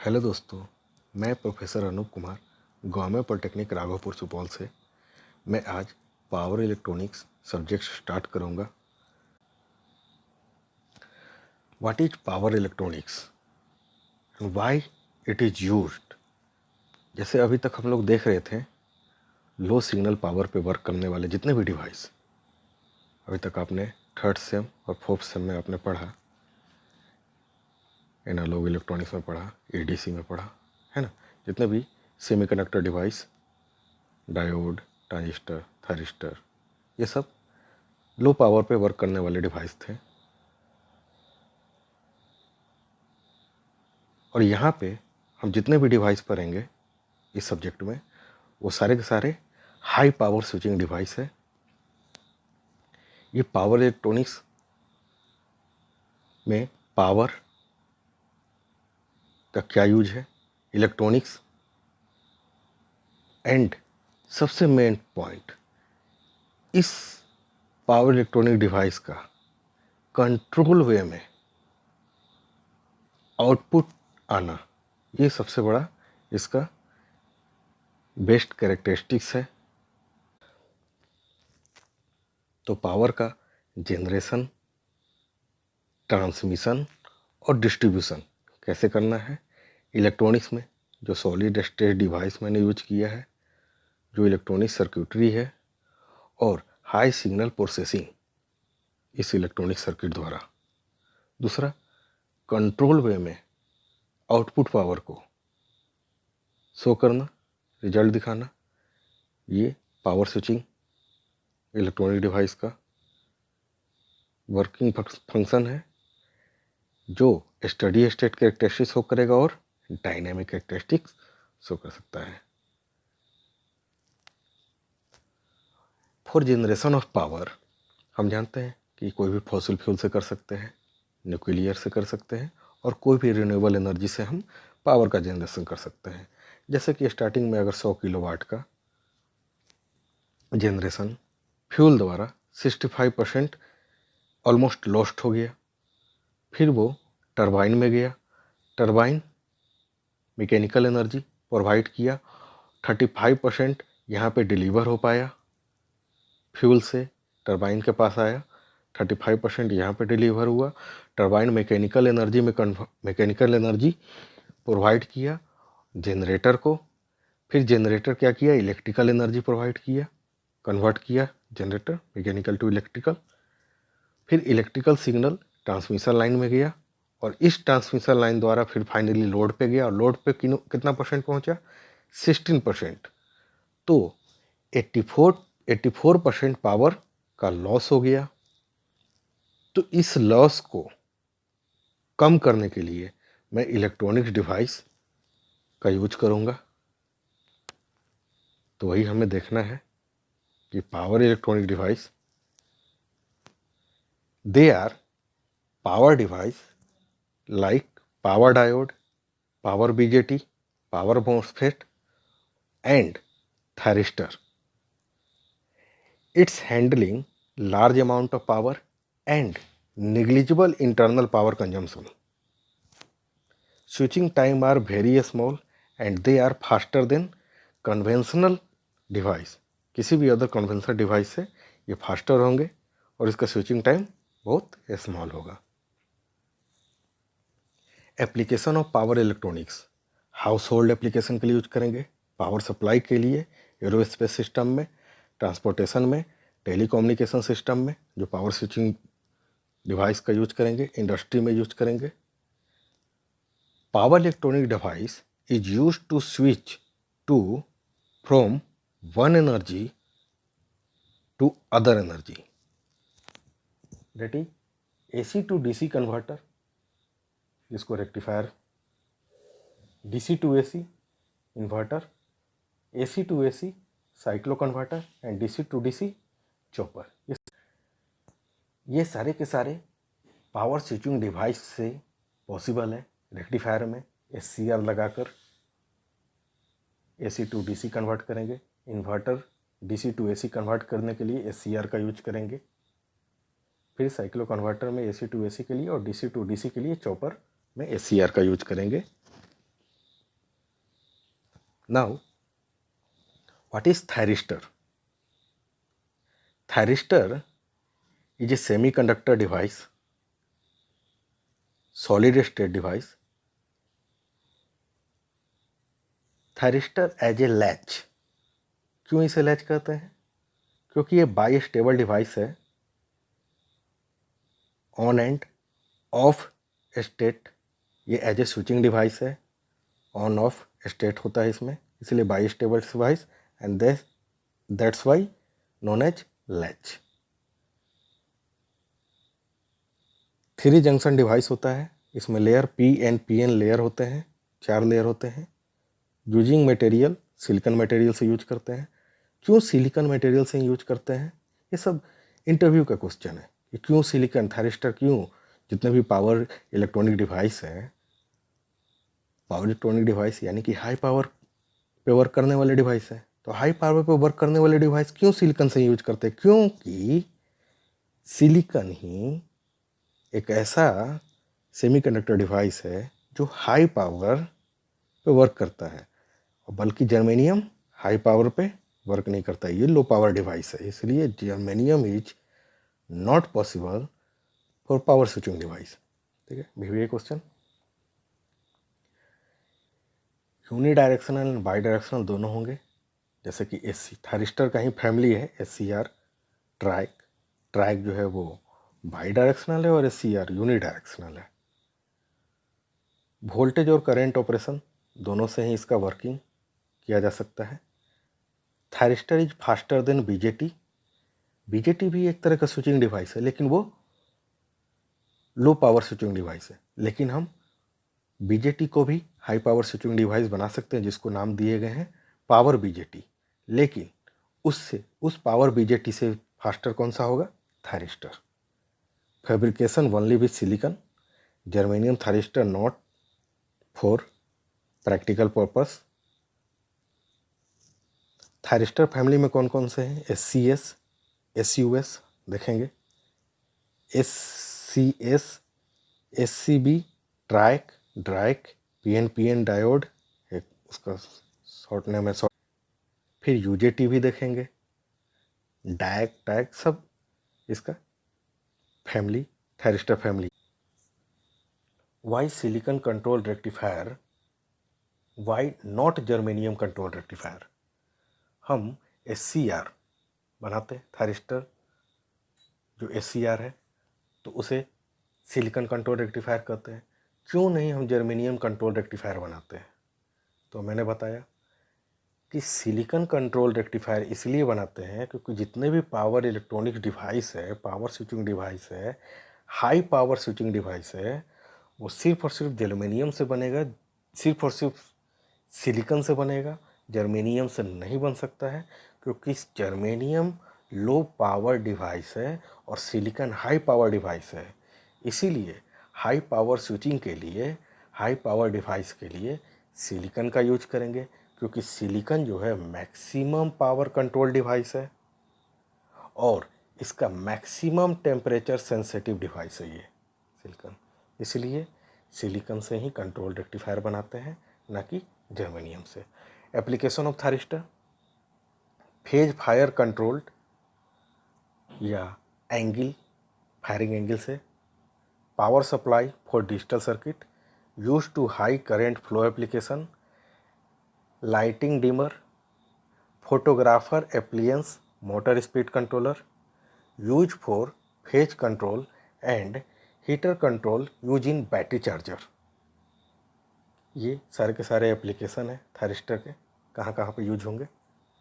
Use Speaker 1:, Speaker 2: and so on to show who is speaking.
Speaker 1: Hello दोस्तों, मैं professor Anup Kumar government polytechnic Raghopur Supaul से। मैं आज पावर इलेक्ट्रॉनिक्स सब्जेक्ट स्टार्ट करूंगा। What is power electronics and why it is used. जैसे अभी तक हम लोग देख रहे थे, लो सिग्नल पावर पे वर्क करने वाले जितने भी डिवाइस अभी तक आपने थर्ड सेम और फोर्थ सेम में आपने पढ़ा, एनालॉग इलेक्ट्रॉनिक्स में पढ़ा, एडीसी में पढ़ा, है ना। जितने भी semiconductor device, diode, transistor, thyristor, ये सब लो पावर पे वर्क करने वाले डिवाइस थे। और यहाँ पे हम जितने भी डिवाइस पढ़ेंगे इस सब्जेक्ट में, वो सारे के सारे हाई पावर स्विचिंग डिवाइस है। ये पावर इलेक्ट्रॉनिक्स में पावर का क्या यूज है, इलेक्ट्रॉनिक्स, एंड सबसे मेन पॉइंट, इस पावर इलेक्ट्रॉनिक डिवाइस का कंट्रोल वे में आउटपुट आना, ये सबसे बड़ा इसका बेस्ट कैरेक्टरिस्टिक्स है। तो पावर का जनरेशन, ट्रांसमिशन और डिस्ट्रीब्यूशन कैसे करना है इलेक्ट्रॉनिक्स में, जो सॉलिड स्टेट डिवाइस मैंने यूज किया है, जो इलेक्ट्रॉनिक सर्किटरी है, और हाई सिग्नल प्रोसेसिंग इस इलेक्ट्रॉनिक सर्किट द्वारा। दूसरा, कंट्रोल वे में आउटपुट पावर को शो करना, रिजल्ट दिखाना, ये पावर स्विचिंग इलेक्ट्रॉनिक डिवाइस का वर्किंग फंक्शन है, जो स्टडी स्टेट कैरेक्टरिस्टिक्स शो करेगा और डायनेमिक कैरेक्टरिस्टिक्स शो कर सकता है। फॉर जनरेशन ऑफ पावर, हम जानते हैं कि कोई भी फॉसिल फ्यूल से कर सकते हैं, न्यूक्लियर से कर सकते हैं, और कोई भी रिन्यूएबल एनर्जी से हम पावर का जनरेशन कर सकते हैं। जैसे कि स्टार्टिंग में अगर 100 किलोवाट का जनरेशन फ्यूल द्वारा 65% ऑलमोस्ट लॉस्ट हो गया, फिर वो टरबाइन में गया, टरबाइन मैकेनिकल एनर्जी प्रोवाइड किया, 35% यहाँ पे डिलीवर हो पाया, फ्यूल से टरबाइन के पास आया, 35% यहाँ पे डिलीवर हुआ, टरबाइन मैकेनिकल एनर्जी प्रोवाइड किया जनरेटर को, फिर जनरेटर क्या किया, इलेक्ट्रिकल एनर्जी प्रोवाइड किया, कन्वर्ट किया जनरेटर मैकेनिकल टू इलेक्ट्रिकल, फिर इलेक्ट्रिकल सिग्नल ट्रांसमिशन लाइन में गया, और इस ट्रांसमिशन लाइन द्वारा फिर फाइनली लोड पे गया, और लोड पे कितना परसेंट पहुंचा, 16%। तो 84% पावर का लॉस हो गया। तो इस लॉस को कम करने के लिए मैं इलेक्ट्रॉनिक्स डिवाइस का यूज करूंगा। तो वही हमें देखना है कि power electronic device, they are power device like power diode, power BJT, power MOSFET and thyristor. It's handling large amount of power and negligible internal power consumption. Switching time are very small and they are faster than conventional device. किसी भी other conventional device से ये faster होंगे और इसका switching time बहुत small होगा। Application of power electronics, household application के लिए यूज करेंगे, पावर सप्लाई के लिए एरोस्पेस सिस्टम में, ट्रांसपोर्टेशन में, टेलीकम्युनिकेशन सिस्टम में जो पावर स्विचिंग डिवाइस का यूज करेंगे, इंडस्ट्री में यूज करेंगे। Power electronic device is use to switch to from one energy to other energy, that is AC to DC converter, जिसको rectifier, DC to AC inverter, AC to AC cyclo converter and DC to DC chopper, ये सारे के सारे power switching device से possible है। Rectifier में SCR लगाकर AC to DC convert करेंगे, inverter DC to AC convert करने के लिए SCR का यूज करेंगे, फिर साइक्लो कन्वर्टर में AC टू AC के लिए और DC टू DC के लिए चॉपर में SCR का यूज करेंगे। Now what is thyristor? Thyristor is a semiconductor device, solid state device. Thyristor as a latch, क्यों इसे लैच कहते हैं? क्योंकि ये बाई स्टेबल डिवाइस है, ऑन एंड ऑफ स्टेट, ये एज ए स्विचिंग डिवाइस है, ऑन ऑफ स्टेट होता है इसमें, इसलिए bistable device and that's why known as latch. 3 junction device होता है, इसमें layer P and P N layer होते हैं, 4 लेयर होते हैं। यूजिंग मटेरियल सिलिकॉन मटेरियल से यूज करते हैं। क्यों सिलिकॉन मटेरियल से यूज करते हैं? ये सब इंटरव्यू का क्वेश्चन है कि क्यों सिलिकॉन, थायरिस्टर क्यों? जितने भी पावर इलेक्ट्रॉनिक डिवाइस हैं, पावर इलेक्ट्रॉनिक डिवाइस यानी कि हाई पावर पे वर्क करने वाले डिवाइस है, तो हाई पावर पे वर्क करने वाले डिवाइस क्यों सिलिकॉन से यूज करते हैं? क्योंकि सिलिकॉन ही एक ऐसा सेमीकंडक्टर डिवाइस है जो हाई पावर पे वर्क करता है, और बल्कि जर्मेनियम हाई पावर पे वर्क नहीं करता है, ये लो पावर डिवाइस है, इसलिए germanium is not possible for power switching device. ठीक है, भी question. Unidirectional and bidirectional दोनों होंगे, जैसे कि एससी थायरिस्टर का ही फैमिली है, SCR ट्राइक जो है वो बाई डायरेक्शनल है और SCR यूनी डायरेक्शनल है। वोल्टेज और करंट ऑपरेशन दोनों से ही इसका वर्किंग किया जा सकता है। Thyristor is faster than BJT. BJT भी एक तरह का स्विचिंग डिवाइस है, लेकिन वो लो पावर स्विचिंग डिवाइस है, लेकिन हम बीजेटी को भी हाई पावर स्विचिंग डिवाइस बना सकते हैं, जिसको नाम दिए गए हैं पावर बीजेटी। लेकिन उस पावर बीजेटी से फास्टर कौन सा होगा? Thyristor. Fabrication only with silicon, germanium thyristor not for practical purpose. Thyristor family में कौन कौन से हैं? SCS, SUS देखेंगे, SCS, SCB, ड्राइक, PN डायोड, एक उसका शॉर्ट नेम है। फिर UJT भी देखेंगे, टैग सब इसका family, thyristor family. Why silicon control rectifier, why not germanium control rectifier? हम SCR बनाते हैं, थायरिस्टर जो SCR है तो उसे सिलिकॉन कंट्रोल रेक्टिफायर कहते हैं। क्यों नहीं हम जर्मेनियम कंट्रोल रेक्टिफायर बनाते हैं? तो मैंने बताया कि सिलिकॉन कंट्रोल रेक्टिफायर इसलिए बनाते हैं क्योंकि जितने भी पावर इलेक्ट्रॉनिक डिवाइस है, पावर स्विचिंग डिवाइस है, हाई पावर स्विचिंग डिवाइस है, वो सिर्फ और सिर्फ जर्मेनियम से बनेगा, सिर्फ और सिर्फ सिलिकॉन से बनेगा, जर्मेनियम से नहीं बन सकता है, क्योंकि जर्मेनियम लो पावर डिवाइस है और सिलिकॉन हाई पावर डिवाइस है। इसीलिए हाई पावर स्विचिंग के लिए, हाई पावर डिवाइस के लिए सिलिकॉन का यूज करेंगे, क्योंकि सिलिकॉन जो है मैक्सिमम पावर कंट्रोल डिवाइस है और इसका मैक्सिमम टेम्परेचर सेंसिटिव डिवाइस है ये सिलिकॉन। इसलिए सिलिकॉन से ही कंट्रोल रेक्टिफायर बनाते हैं, ना कि जर्मेनियम से। Application of thyristor, phase fire controlled या एंगल, फायरिंग एंगल से, power supply for digital circuit, use to high current flow application, lighting dimmer, photographer appliances motor speed controller, use for phase control and heater control use in battery charger. ये सारे के सारे application है thyristor के, कहाँ कहाँ पे use होंगे।